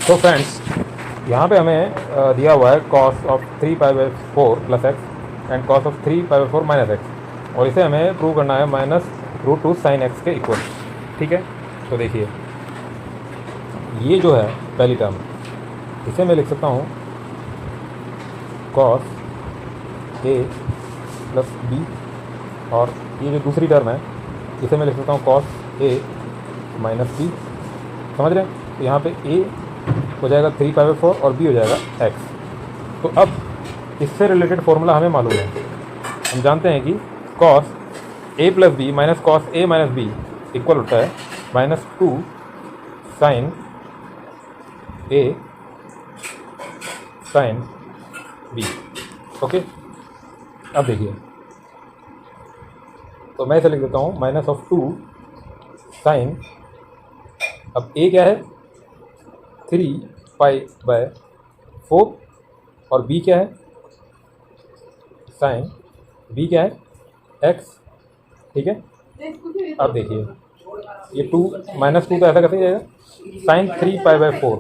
तो फ्रेंड्स, यहाँ पे हमें दिया हुआ है cos of 3π/4 plus x and cos of 3π/4 minus x, और इसे हमें प्रूव करना है -√2 sin x के इक्वल। ठीक है, तो देखिए ये जो है पहली टर्म, इसे मैं लिख सकता हूँ कॉस ए प्लस बी, और ये जो दूसरी टर्म है इसे मैं लिख सकता हूँ कॉस ए माइनस बी। समझ रहे हैं? तो यहाँ पे ए हो जाएगा 3π/4 और बी हो जाएगा x। तो अब इससे रिलेटेड फॉर्मूला हमें मालूम है। हम जानते हैं कि cos A plus B minus cos A minus B equal होता है -2 sin ए sin बी। ओके, अब देखिए, तो मैं इसे लिख देता हूँ -2 sin, अब ए क्या है 3π/4 और बी क्या है sin, बी क्या है x। ठीक है, अब देखिए ये -2 तो ऐसा कैसे जाएगा, sin 3π/4,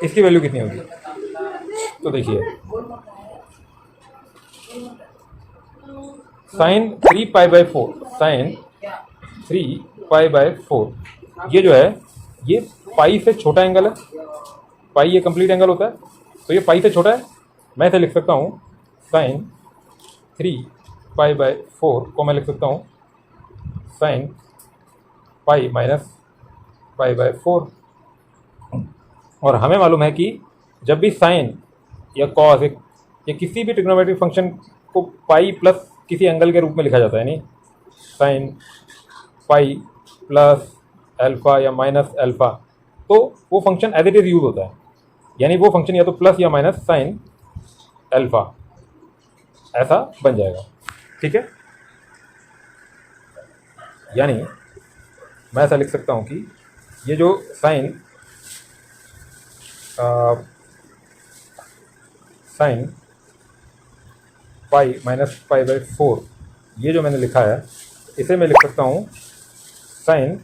इसकी वैल्यू कितनी होगी? तो देखिए sin 3π/4, sin 3π/4, ये जो है ये पाई से छोटा एंगल है। पाई ये कंप्लीट एंगल होता है, तो ये पाई से छोटा है। मैं इसे लिख सकता हूँ sin 3π/4 को मैं लिख सकता हूँ sin पाई माइनस π/4। और हमें मालूम है कि जब भी साइन या कॉस या किसी भी ट्रिग्नोमेट्रिक फंक्शन को पाई प्लस किसी एंगल के रूप में लिखा जाता है, यानी साइन पाई प्लस अल्फ़ा या माइनस अल्फ़ा, तो वो function as it is use होता है। यानी वो फंक्शन या तो प्लस या माइनस साइन अल्फ़ा ऐसा बन जाएगा। ठीक है, यानी मैं ऐसा लिख सकता हूँ कि ये जो साइन साइन पाई माइनस π/4, ये जो मैंने लिखा है इसे मैं लिख सकता हूँ साइन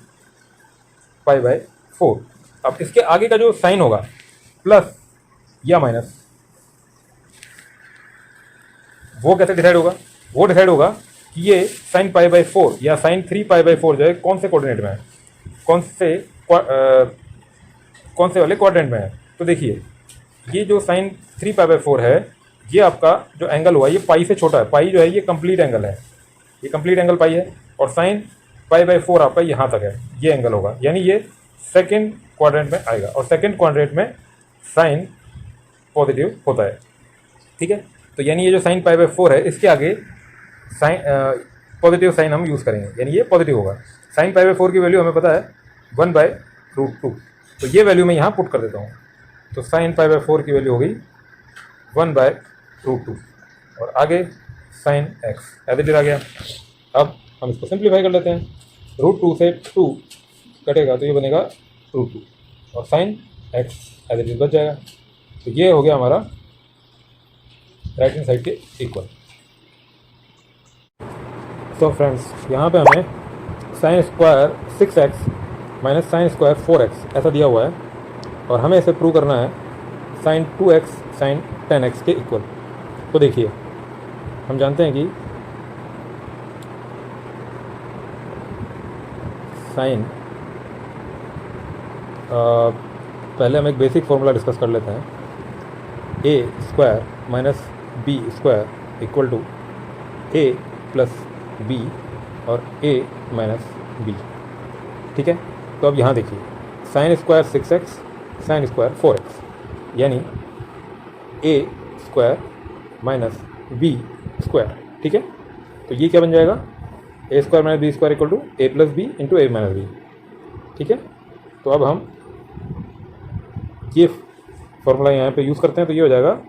π/4। अब इसके आगे का जो साइन होगा प्लस या माइनस, वो कैसे डिसाइड होगा? वो डिसाइड होगा कि ये साइन π/4 या साइन 3π/4 जो है कौन से कोऑर्डिनेट में है, कौन से वाले क्वाड्रेंट में है। तो देखिए ये जो साइन 3π/4 है, ये आपका जो एंगल हुआ ये पाई से छोटा है। पाई जो है ये कंप्लीट एंगल है, ये कंप्लीट एंगल पाई है, और साइन π/4 आपका यहाँ तक है, ये एंगल होगा, यानी ये सेकंड क्वाड्रेंट में आएगा, और सेकंड क्वाड्रेंट में साइन पॉजिटिव होता है। ठीक है, तो यानी ये जो साइन π/4 है इसके आगे साइन पॉजिटिव साइन हम यूज़ करेंगे, यानी ये पॉजिटिव होगा। साइन π/4 की वैल्यू हमें पता है 1/√2, तो ये वैल्यू मैं यहाँ पुट कर देता हूँ। तो साइन π/4 की वैल्यू हो गई 1/√2, और आगे sine x as it is आ गया। अब हम इसको सिंप्लीफाई कर लेते हैं। √2 से 2 कटेगा तो ये बनेगा √2, और sine x as it is बच जाएगा। तो ये हो गया हमारा राइट हैंड साइड के इक्वल। तो फ्रेंड्स, यहाँ पे हमें sine square 6x minus sine square 4x ऐसा दिया हुआ है, और हमें इसे प्रूव करना है साइन 2x साइन 10x के इक्वल। तो देखिए हम जानते हैं कि साइन पहले हम एक बेसिक फॉर्मूला डिस्कस कर लेते हैं। A square minus B square equal to A plus B और ए माइनस बी। ठीक है, तो अब यहाँ देखिए sign square 6x sign square 4x, यानी A square minus B square. ठीक है, तो ये क्या बन जाएगा, A square minus B square equal to A plus B into A minus B. ठीक है, तो अब हम ये फॉर्मूला यहाँ पे यूज़ करते हैं, तो ये हो जाएगा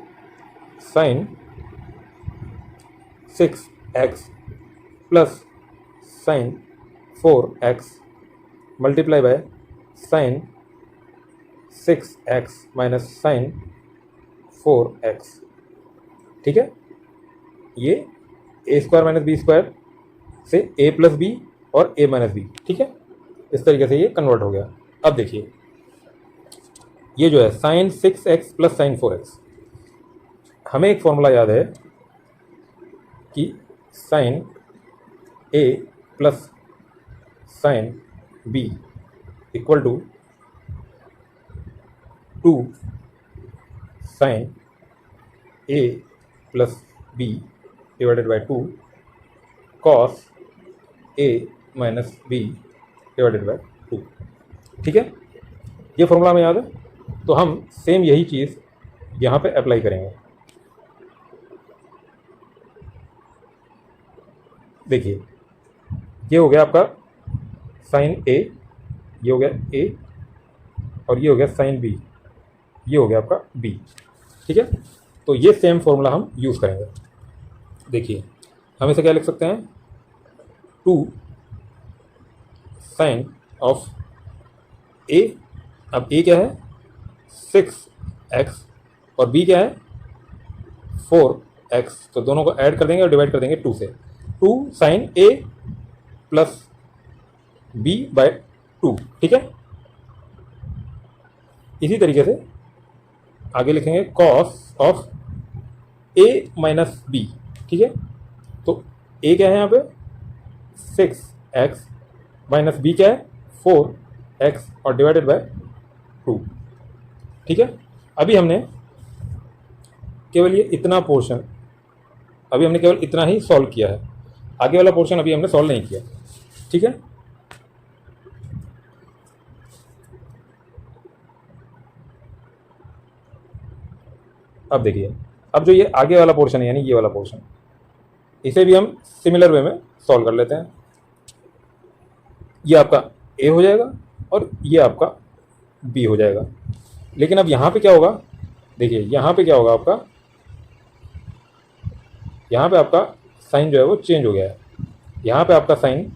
sine 6x plus sine 4x multiply by sine 6x minus sine 4x। ठीक है, ये A square minus B square से ए प्लस बी और ए माइनस बी। ठीक है, इस तरीके से ये कन्वर्ट हो गया। अब देखिए ये जो है sign 6x plus sine 4x, हमें एक फॉर्मूला याद है कि sine A plus sine B equal to 2 sine A plus B divided by 2 cos A minus B divided by 2। ठीक है, ये फॉर्मूला हमें याद है, तो हम सेम यही चीज़ यहाँ पे अप्लाई करेंगे। देखिए, ये हो गया आपका साइन ए, ये हो गया ए, और ये हो गया साइन बी, ये हो गया आपका बी। ठीक है, तो ये सेम फॉर्मूला हम यूज़ करेंगे। देखिए, हम इसे क्या लिख सकते हैं, 2 साइन ऑफ ए, अब ए क्या है 6x और बी क्या है 4x, तो दोनों को ऐड कर देंगे और डिवाइड कर देंगे 2 से। 2 sine A plus B by 2। ठीक है, इसी तरीके से आगे लिखेंगे cos of A minus B. ठीक है, तो ए क्या है यहाँ पे 6x माइनस बी क्या है 4x और डिवाइडेड बाय 2। ठीक है, अभी हमने केवल ये इतना पोर्शन, अभी हमने केवल इतना ही सॉल्व किया है, आगे वाला पोर्शन अभी हमने सॉल्व नहीं किया। ठीक है, अब देखिए, अब जो ये आगे वाला पोर्शन है यानी ये वाला पोर्शन, इसे भी हम सिमिलर वे में सॉल्व कर लेते हैं। ये आपका ए हो जाएगा और ये आपका बी हो जाएगा। लेकिन अब यहाँ पे क्या होगा, देखिए यहाँ पे क्या होगा आपका, यहाँ पे आपका साइन जो है वो चेंज हो गया है। यहाँ पे आपका साइन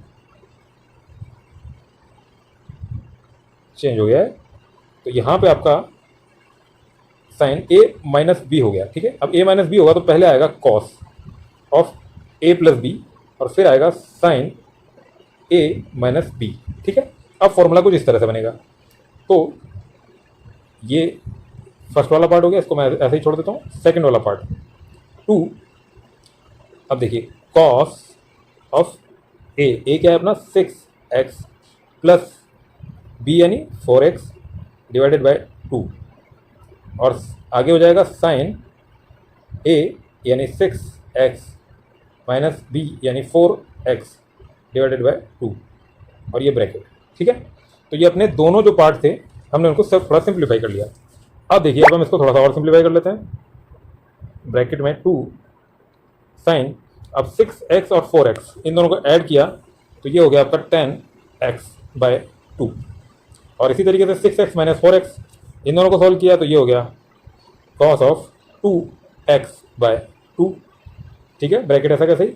चेंज हो गया है, तो यहाँ पे आपका साइन ए माइनस बी हो गया। ठीक है, अब ए माइनस बी होगा तो पहले आएगा cos of A plus B और फिर आएगा साइन ए माइनस बी। ठीक है, अब फॉर्मूला कुछ इस तरह से बनेगा। तो ये फर्स्ट वाला पार्ट हो गया, इसको मैं ऐसे ही छोड़ देता हूँ। सेकंड वाला पार्ट 2, अब देखिए कॉस ऑफ ए क्या है अपना 6x प्लस बी यानी 4x डिवाइडेड बाय 2, और आगे हो जाएगा साइन ए यानी 6x माइनस बी यानी 4x डिवाइडेड बाय 2 और ये ब्रैकेट। ठीक है, तो ये अपने दोनों जो पार्ट थे हमने उनको सब थोड़ा सिंप्लीफाई कर लिया। अब देखिए, अब हम इसको थोड़ा सा और सिंप्लीफाई कर लेते हैं। ब्रैकेट में 2 साइन, अब 6x और 4x इन दोनों को ऐड किया तो ये हो गया आपका 10x बाय 2, और इसी तरीके से 6x माइनस 4x इन दोनों को सॉल्व किया तो ये हो गया कॉस ऑफ 2x बाय 2। ठीक है, ब्रैकेट ऐसा कैसे ही।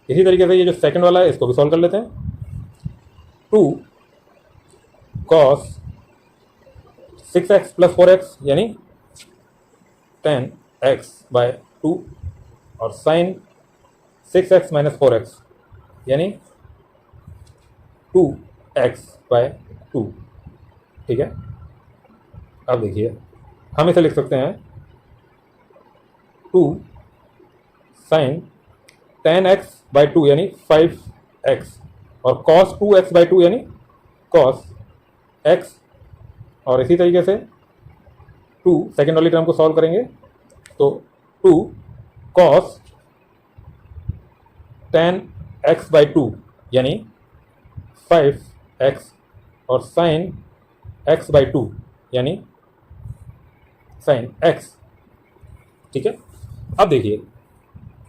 इसी तरीके से ये जो सेकंड वाला है इसको भी सॉल्व कर लेते हैं। 2 कॉस 6x प्लस 4x यानी 10x बाय 2 और साइन 6x माइनस 4x यानी 2x बाय 2। ठीक है, अब देखिए हम इसे लिख सकते हैं 2 साइन 10x बाई 2 यानी 5x और cos 2x बाई 2 यानी cos x, और इसी तरीके से 2 सेकेंड वाली टर्म को सॉल्व करेंगे तो 2 cos 10x बाई 2 यानी 5x और sin x बाई 2 यानी sin x। ठीक है, अब देखिए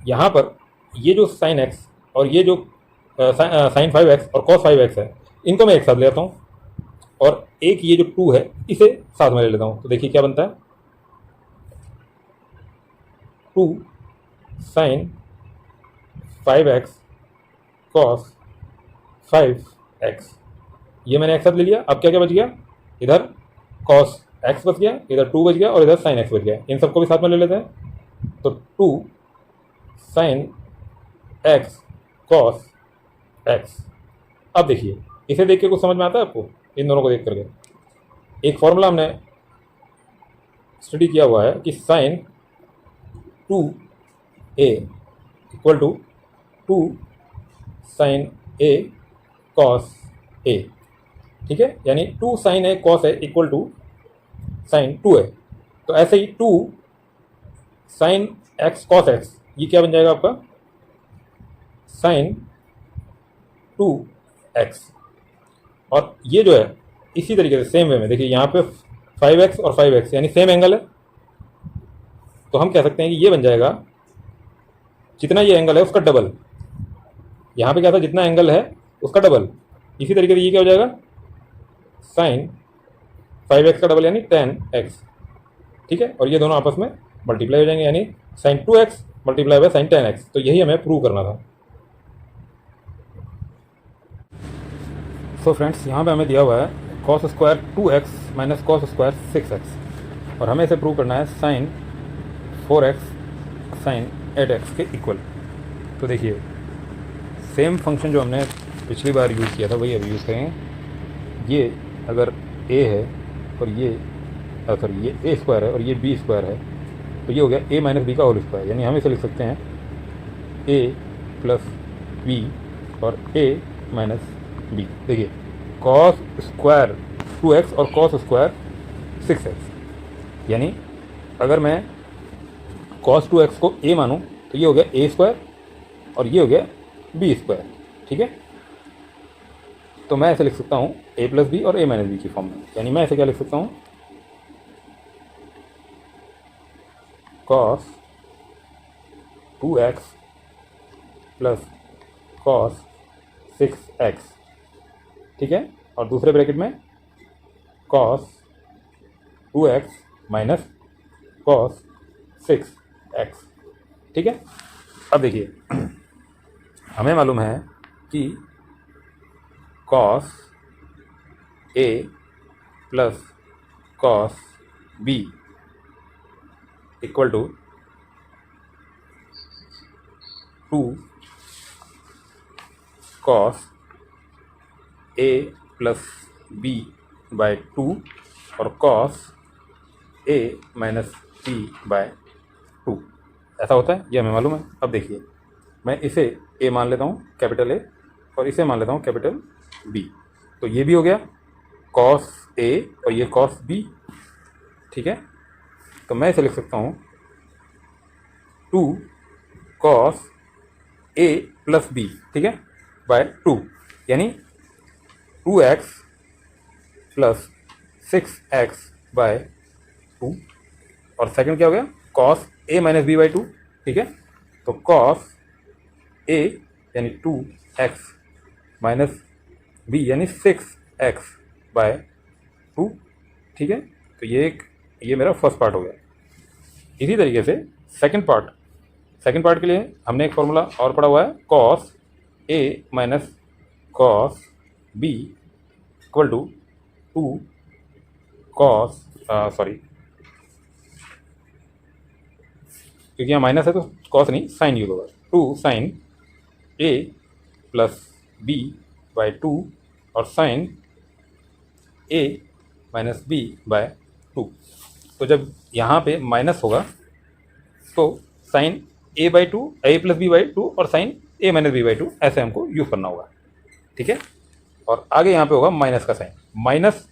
यहाँ पर ये जो sin x और ये जो sin 5x और cos 5x है इनको मैं एक साथ ले आता हूँ, और एक ये जो 2 है इसे साथ में ले लेता हूँ। तो देखिए क्या बनता है 2 sin 5x cos 5x, ये मैंने एक साथ ले लिया। अब क्या क्या बच गया, इधर cos x बच गया, इधर 2 बच गया और इधर sin x बच गया। इन सबको भी साथ में ले लेते हैं तो 2 sin x cos x। अब देखिए इसे देख के कुछ समझ में आता है आपको, इन दोनों को देख करके एक फॉर्मूला हमने स्टडी किया हुआ है कि sine 2a equal to 2 sine a cos a, ठीक है, यानी 2 sine a cos a equal to sine 2a। तो ऐसे ही 2 साइन x कॉस x, ये क्या बन जाएगा आपका साइन 2x। और ये जो है इसी तरीके से सेम वे में देखिए, यहाँ पे 5x और 5x यानी सेम एंगल है, तो हम कह सकते हैं कि ये बन जाएगा जितना ये एंगल है उसका डबल। यहाँ पे क्या था, जितना एंगल है उसका डबल। इसी तरीके से ये क्या हो जाएगा साइन 5x का डबल यानी 10x, ठीक है, और ये दोनों आपस में मल्टीप्लाई हो जाएंगे यानी sign 2x multiply by sign 10x। तो यही हमें प्रूव करना था। सो फ्रेंड्स, यहाँ पे हमें दिया हुआ है cos square 2x minus cos square 6x, और हमें इसे प्रूव करना है साइन 4x साइन 8x के इक्वल। तो देखिए सेम फंक्शन जो हमने पिछली बार यूज़ किया था वही अभी यूज़ करेंगे। ये अगर a है और ये सॉरी ये a स्क्वायर है और ये b स्क्वायर है, तो ये हो गया a माइनस बी का होल स्क्वायर, यानी हम इसे लिख सकते हैं a प्लस बी और a माइनस बी। देखिए कॉस स्क्वायर 2x और कॉस स्क्वायर 6x, यानी अगर मैं कॉस 2x को a मानूँ तो ये हो गया a स्क्वायर और ये हो गया b स्क्वायर, ठीक है। तो मैं ऐसे लिख सकता हूँ a प्लस बी और a माइनस बी की फॉर्म में, यानी मैं ऐसे क्या लिख सकता हूँ cos 2x plus cos 6x, ठीक है, और दूसरे ब्रैकेट में cos 2x minus cos 6x, ठीक है। अब देखिए हमें मालूम है कि cos a plus cos b equal to 2 cos a plus b by 2 और cos a minus b by 2, ऐसा होता है, ये हमें मालूम है। अब देखिए मैं इसे a मान लेता हूँ कैपिटल A और इसे मान लेता हूँ कैपिटल B, तो ये भी हो गया कॉस A और ये कॉस B, ठीक है। तो मैं इसे लिख सकता हूँ 2 कॉस A प्लस B, ठीक है, बाय 2, यानी 2x प्लस 6x बाय 2, और सेकंड क्या हो गया cos A minus B by 2, ठीक है। तो कॉस A यानी 2x माइनस b यानी 6x बाय 2, ठीक है। तो ये मेरा फर्स्ट पार्ट हो गया। इसी तरीके से सेकंड पार्ट के लिए हमने एक फॉर्मूला और पढ़ा हुआ है cos a minus cos b equal to 2 cos क्योंकि यहाँ माइनस है तो कॉस नहीं साइन यूज होगा, 2 sine a plus b by 2 और sine a minus b by 2। तो जब यहाँ पे माइनस होगा तो sine a by 2 a plus B by 2 और sine a minus B by 2 ऐसे हमको यूज़ करना होगा, ठीक है। और आगे यहाँ पे होगा माइनस का sine, minus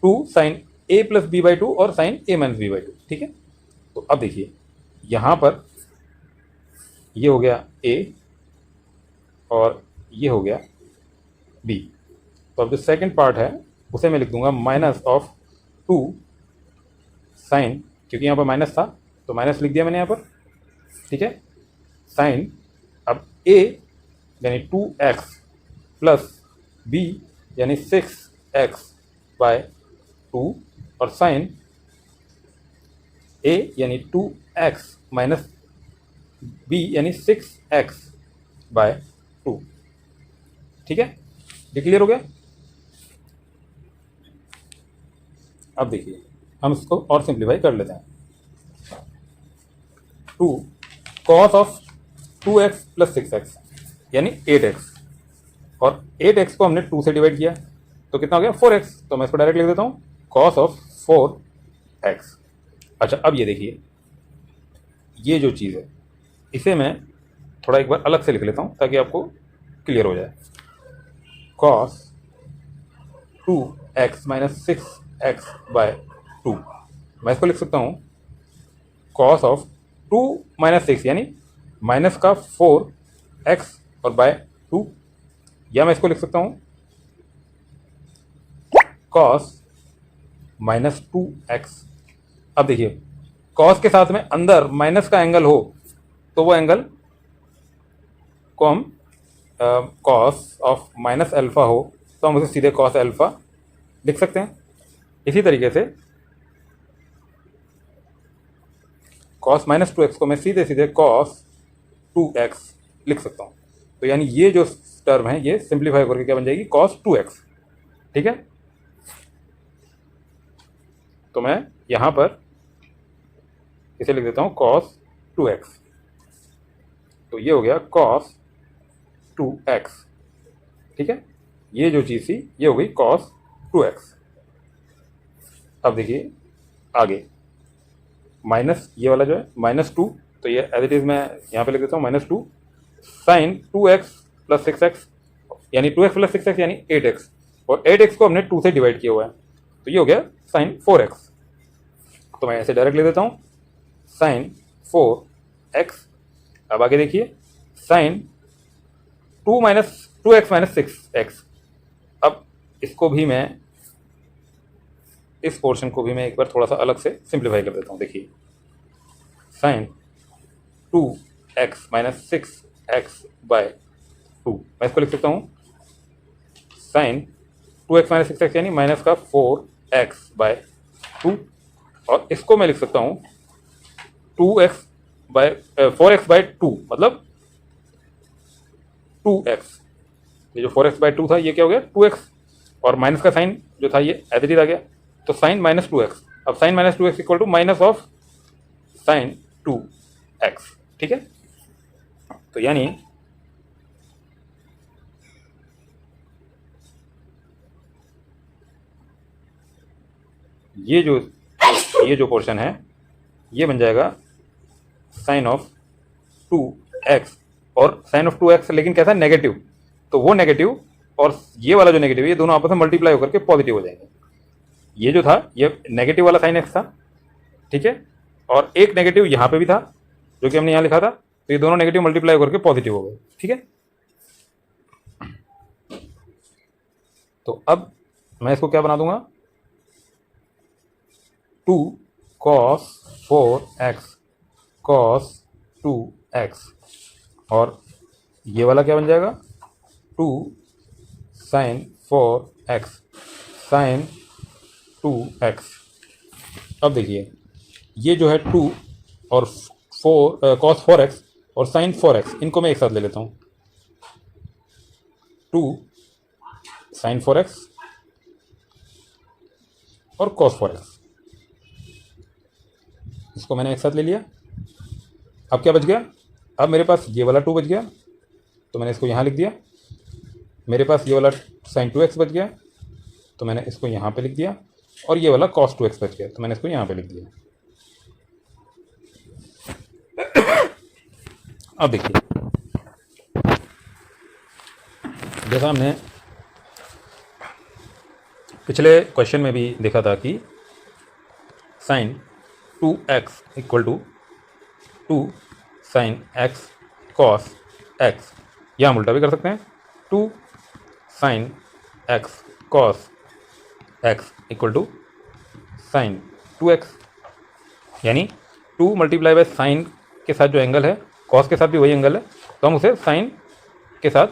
2 sine a plus B by 2 और sine a minus B by 2, ठीक है। तो अब देखिए यहाँ पर ये हो गया a और ये हो गया b। तो अब जो सेकंड पार्ट है उसे मैं लिख दूंगा माइनस ऑफ 2 साइन, क्योंकि यहाँ पर माइनस था तो माइनस लिख दिया मैंने यहाँ पर, ठीक है, साइन अब a यानी 2x प्लस b यानी 6x बाय 2 और साइन a यानी 2x माइनस b यानी 6x बाय 2, ठीक है। ये क्लियर हो गया। अब देखिए हम इसको और सिंप्लीफाई कर लेते हैं। 2 cos of 2x plus 6x यानी 8x, और 8x को हमने 2 से डिवाइड किया तो कितना हो गया 4x। तो मैं इसको डायरेक्ट लिख देता हूँ कॉस ऑफ 4x, अच्छा, अब ये देखिए, ये जो चीज़ है इसे मैं थोड़ा एक बार अलग से लिख लेता हूँ ताकि आपको क्लियर हो जाए। Cos 2x minus 6x bye 2, मैं इसको लिख सकता हूँ कॉस ऑफ 2 माइनस 6 यानी माइनस का 4x और बाय 2, या मैं इसको लिख सकता हूँ कॉस माइनस 2x। अब देखिए, कॉस के साथ में अंदर माइनस का एंगल हो तो वो एंगल को हम कॉस ऑफ माइनस अल्फा हो तो हम उसे सीधे कॉस अल्फा लिख सकते हैं। इसी तरीके से कॉस माइनस 2x को मैं सीधे सीधे कॉस 2x लिख सकता हूँ। तो यानी ये जो टर्म है ये सिंप्लीफाई करके क्या बन जाएगी, कॉस 2x। ठीक है, तो मैं यहाँ पर इसे लिख देता हूँ कॉस 2x। तो ये हो गया कॉस 2x। ठीक है, ये जो चीज़ थी ये हो गई कॉस 2x। अब देखिए आगे माइनस ये वाला जो है -2, तो ये एज इट इज़ मैं यहाँ पे लिख देता हूँ -2 साइन 2x प्लस 6x, यानी 2x प्लस 6x यानी 8x, और 8x को हमने 2 से डिवाइड किया हुआ है तो ये हो गया साइन 4x। तो मैं ऐसे डायरेक्ट लिख देता हूँ साइन 4x। अब आगे देखिए साइन 2x माइनस 6x। अब इसको भी मैं, इस पोर्शन को भी मैं एक बार थोड़ा सा अलग से सिंप्लीफाई कर देता हूँ। देखिए sign 2x minus 6x bye 2, मैं इसको लिख सकता हूँ साइन 2x माइनस 6x यानी माइनस का 4x बाय 2, और इसको मैं लिख सकता हूँ 2x बाय 4x बाय 2 मतलब 2x। ये जो 4x बाय 2 था ये क्या हो गया 2x, और माइनस का साइन जो था ये एज इट इज आ गया, तो साइन माइनस 2x। अब sine minus 2x equal to minus of sine 2x। ठीक है, तो यानी ये जो पोर्शन है ये बन जाएगा साइन ऑफ 2x, और साइन ऑफ 2x लेकिन कैसा नेगेटिव, तो वो नेगेटिव और ये वाला जो नेगेटिव ये दोनों आपस में मल्टीप्लाई होकर के पॉजिटिव हो जाएंगे। ये जो था ये नेगेटिव वाला साइन एक्स था, ठीक है, और एक नेगेटिव यहाँ पे भी था जो कि हमने यहाँ लिखा था, तो ये दोनों नेगेटिव मल्टीप्लाई होकर के पॉजिटिव हो गए। ठीक है, तो अब मैं इसको क्या बना दूंगा 2 cos 4x cos 2x, और ये वाला क्या बन जाएगा 2 sin 4x sin 2x। अब देखिए ये जो है 2 और 4 cos 4x और sin 4x, इनको मैं एक साथ ले लेता हूँ 2 sin 4x और cos 4x, इसको मैंने एक साथ ले लिया। अब क्या बच गया, अब मेरे पास ये वाला 2 बच गया तो मैंने इसको यहाँ लिख दिया, मेरे पास ये वाला sin 2x बच गया तो मैंने इसको यहाँ पे लिख दिया, और ये वाला cos 2x बच गया तो मैंने इसको यहाँ पे लिख दिया। अब देखिए जैसा हमने पिछले क्वेश्चन में भी देखा था कि sine 2x equal to 2 sine x cos x, या हम उल्टा भी कर सकते हैं 2 sine x cos x equal to sine 2x, यानी 2 मल्टीप्लाई बाय साइन के साथ जो एंगल है कॉस के साथ भी वही एंगल है तो हम उसे साइन के साथ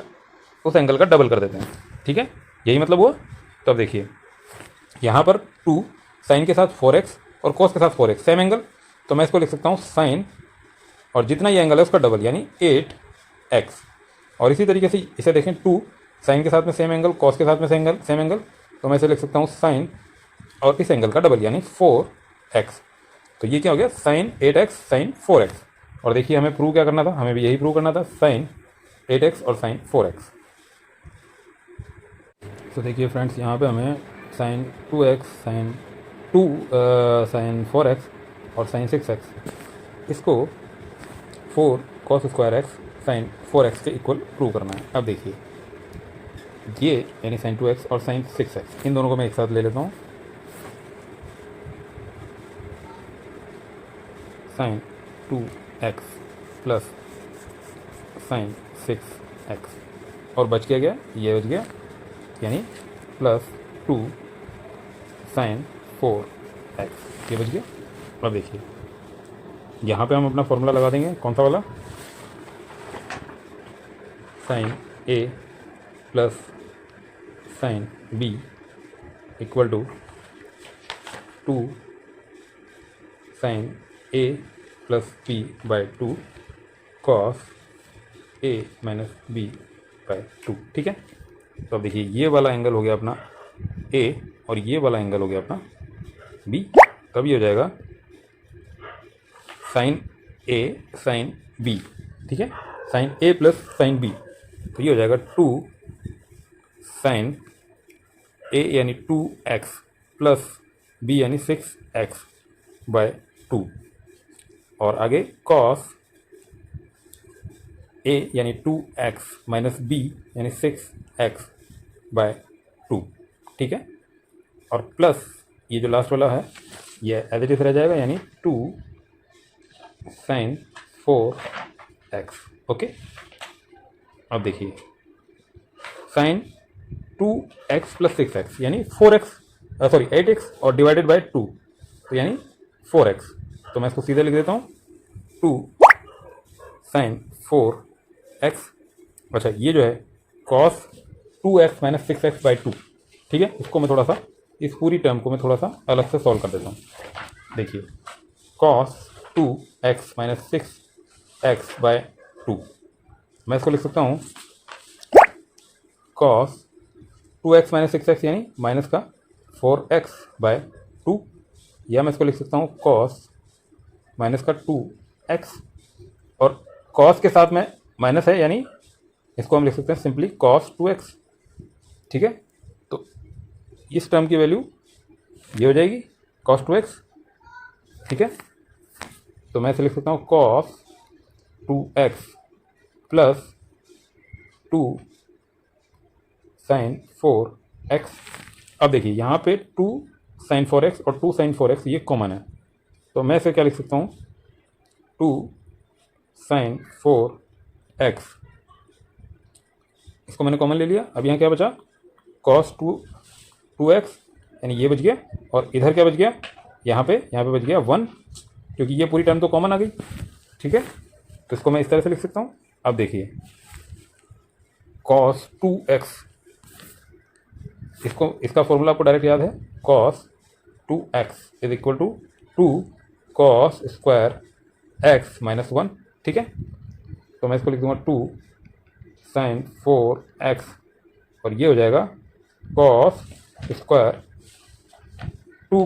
उस एंगल का डबल कर देते हैं। ठीक है, यही मतलब हुआ। तो अब देखिए यहाँ पर 2 साइन के साथ 4x और कॉस के साथ 4x सेम एंगल, तो मैं इसको लिख सकता हूँ साइन और जितना ये एंगल है उसका डबल यानी 8x, और इसी तरीके से इसे देखें 2 साइन के साथ में सेम एंगल कॉस के साथ में सेम एंगल, तो मैं इसे लिख सकता हूँ साइन और इस एंगल का डबल यानी 4x। तो ये क्या हो गया साइन 8x साइन 4x, और देखिए हमें प्रूव क्या करना था, हमें भी यही प्रूव करना था साइन 8x और साइन 4x। तो देखिए फ्रेंड्स यहाँ पे हमें साइन 2x साइन 4x और साइन 6x, इसको 4 cos square x sign 4x के इक्वल प्रूव करना है। अब देखिए ये यानी साइन 2x और साइन 6x, इन दोनों को मैं एक साथ ले लेता हूँ। Sign 2x plus sign 6x और बच गया क्या, ये बच गया, यानी प्लस 2 साइन 4x, ये बच गया। अब देखिए यहाँ पे हम अपना फॉर्मूला लगा देंगे, कौन सा वाला, sine a plus sine b equal to 2 sine a plus b by 2 cos a minus b by 2, ठीक है। तो अब देखिए ये वाला एंगल हो गया अपना a और ये वाला एंगल हो गया अपना b, तब ये हो जाएगा साइन a साइन b, ठीक है, sine a plus sine b, तो ये हो जाएगा 2 साइन a यानी 2x प्लस b यानी 6x बाय 2, और आगे कॉस a यानी 2x माइनस b यानी 6x बाय 2, ठीक है, और प्लस ये जो लास्ट वाला है ये एज इट इज रह जाएगा, यानी 2 साइन 4x, ओके। अब देखिए साइन 2x प्लस 6x यानी 8x और डिवाइडेड बाय 2, तो यानी 4x, तो मैं इसको सीधे लिख देता हूँ 2 साइन 4x, अच्छा ये जो है cos 2x minus 6x by 2, ठीक है। इसको मैं थोड़ा सा, इस पूरी टर्म को मैं थोड़ा सा अलग से सॉल्व कर देता हूँ। देखिए cos 2x minus 6x bye 2, मैं इसको लिख सकता हूँ कॉस 2x माइनस 6x यानी माइनस का 4x बाय 2, या मैं इसको लिख सकता हूँ कॉस माइनस का 2x, और कॉस के साथ में माइनस है यानी इसको हम लिख सकते हैं सिंपली कॉस 2x, ठीक है। तो इस टर्म की वैल्यू ये हो जाएगी कॉस 2x, ठीक है। तो मैं इसे लिख सकता हूँ cos 2x plus 2 sign 4x। अब देखिए यहाँ पे 2 साइन 4x और 2 साइन 4x ये कॉमन है, तो मैं इसे क्या लिख सकता हूँ 2 साइन 4x, इसको मैंने कॉमन ले लिया। अब यहाँ क्या बचा कॉस 2x यानी ये बच गया, और इधर क्या बच गया, यहाँ पे बच गया 1, क्योंकि ये पूरी टर्म तो कॉमन आ गई, ठीक है। तो इसको मैं इस तरह से लिख सकता हूँ। अब देखिए कॉस 2x, इसका फॉर्मूला आपको डायरेक्ट याद है, cos 2x is equal to 2 cos square x minus 1, ठीक है। तो मैं इसको लिख दूंगा 2 साइन 4x, और ये हो जाएगा कॉस स्क्वायर 2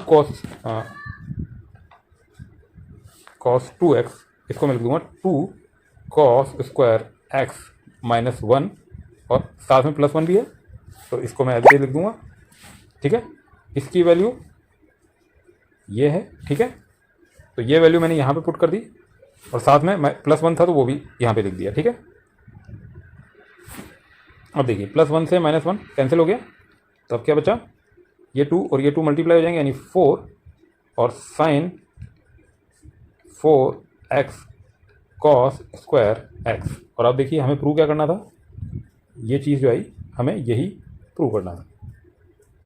कॉस 2x, इसको मैं लिख दूंगा 2 कॉस स्क्वायर x माइनस 1, और साथ में प्लस 1 भी है, तो इसको मैं ऐसे लिख दूंगा, ठीक है। इसकी वैल्यू ये है, ठीक है। तो ये वैल्यू मैंने यहाँ पे पुट कर दी, और साथ में प्लस 1 था तो वो भी यहाँ पे लिख दिया, ठीक है। अब देखिए प्लस 1 से माइनस 1 कैंसिल हो गया, तो अब क्या बचा, ये 2 और ये 2 मल्टीप्लाई हो जाएंगे, यानी 4 और sign 4x cos square x। और अब देखिए हमें प्रूव क्या करना था, ये चीज़ जो आई हमें यही प्रूव करना था।